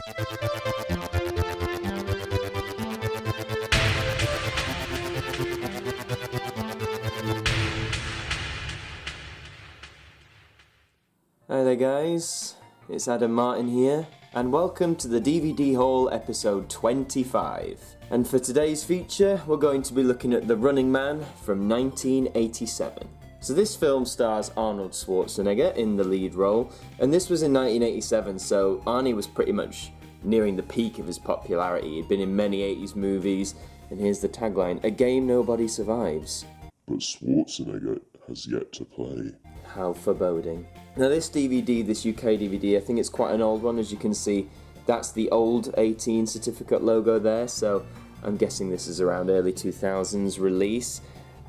Hi there guys, it's Martyn here, and welcome to the DVD Haul episode 25. And for today's feature, we're going to be looking at The Running Man from 1987. So this film stars Arnold Schwarzenegger in the lead role, and this was in 1987, so Arnie was pretty much nearing the peak of his popularity. He'd been in many 80s movies, and here's the tagline, "A game nobody survives." But Schwarzenegger has yet to play. How foreboding. Now this DVD, this UK DVD, I think it's quite an old one. As you can see, that's the old 18 certificate logo there, so I'm guessing this is around early 2000s release.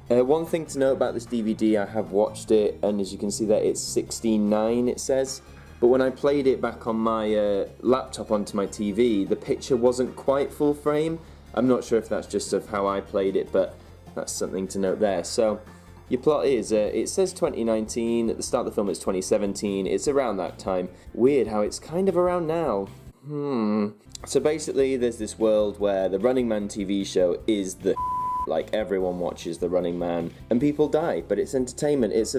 One thing to note about this DVD, I have watched it, and as you can see there, it's 16:9 it says, but when I played it back on my laptop onto my TV, the picture wasn't quite full frame. I'm not sure if that's just of how I played it, but that's something to note there. So your plot is, it says 2019, at the start of the film it's 2017, it's around that time. Weird how it's kind of around now. So basically there's this world where the Running Man TV show is the like everyone watches The Running Man, and people die, but it's entertainment. It's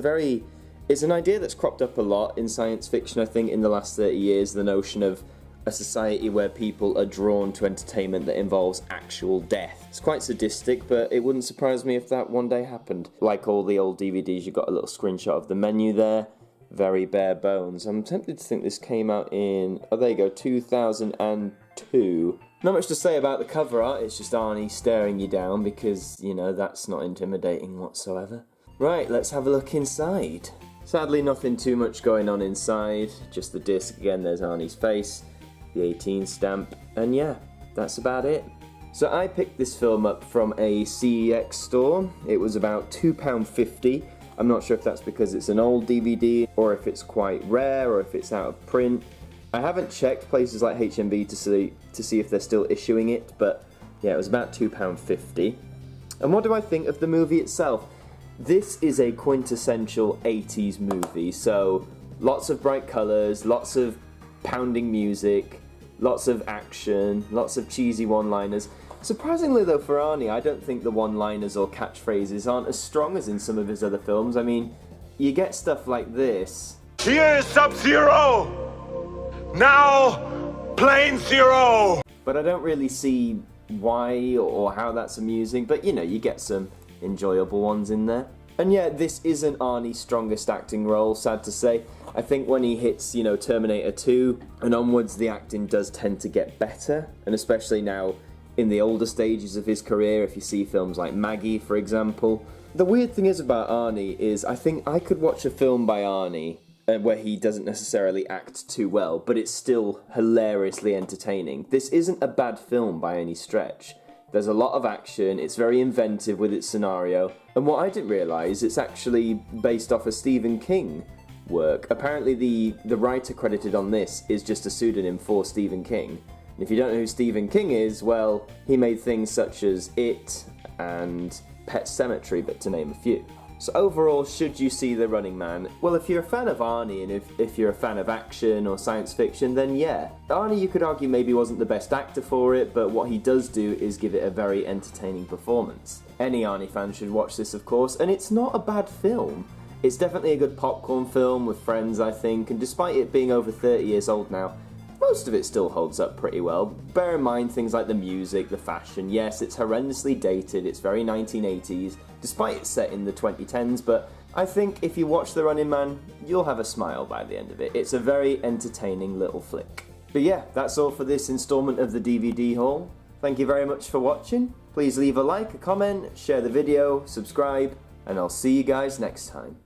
an idea that's cropped up a lot in science fiction, I think, in the last 30 years, the notion of a society where people are drawn to entertainment that involves actual death. It's quite sadistic, but it wouldn't surprise me if that one day happened. Like all the old DVDs, you've got a little screenshot of the menu there. Very bare bones. I'm tempted to think this came out in, oh there you go, 2002. Not much to say about the cover art, it's just Arnie staring you down because, you know, that's not intimidating whatsoever. Right, let's have a look inside. Sadly, nothing too much going on inside, just the disc again, there's Arnie's face, the 18 stamp, and yeah, that's about it. So I picked this film up from a CEX store. It was about £2.50. I'm not sure if that's because it's an old DVD, or if it's quite rare, or if it's out of print. I haven't checked places like HMV to see if they're still issuing it, but yeah, it was about £2.50. And what do I think of the movie itself? This is a quintessential 80s movie, so lots of bright colours, lots of pounding music, lots of action, lots of cheesy one-liners. Surprisingly though for Arnie, I don't think the one-liners or catchphrases aren't as strong as in some of his other films. I mean, you get stuff like this. Here is Sub-Zero! Now, Plane Zero! But I don't really see why or how that's amusing, but you know, you get some enjoyable ones in there. And yeah, this isn't Arnie's strongest acting role, sad to say. I think when he hits, you know, Terminator 2 and onwards, the acting does tend to get better, and especially now in the older stages of his career, if you see films like Maggie, for example. The weird thing is about Arnie is I think I could watch a film by Arnie where he doesn't necessarily act too well, but it's still hilariously entertaining. This isn't a bad film by any stretch. There's a lot of action, it's very inventive with its scenario, and what I didn't realise, it's actually based off a Stephen King work. Apparently the writer credited on this is just a pseudonym for Stephen King. And if you don't know who Stephen King is, well, he made things such as It and Pet Sematary, but to name a few. So overall, should you see The Running Man? Well, if you're a fan of Arnie and if you're a fan of action or science fiction, then yeah. Arnie, you could argue, maybe wasn't the best actor for it, but what he does do is give it a very entertaining performance. Any Arnie fan should watch this, of course, and it's not a bad film. It's definitely a good popcorn film with friends, I think, and despite it being over 30 years old now, most of it still holds up pretty well. Bear in mind things like the music, the fashion. Yes, it's horrendously dated, it's very 1980s, despite it's set in the 2010s, but I think if you watch The Running Man, you'll have a smile by the end of it. It's a very entertaining little flick. But yeah, that's all for this installment of the DVD haul. Thank you very much for watching. Please leave a like, a comment, share the video, subscribe, and I'll see you guys next time.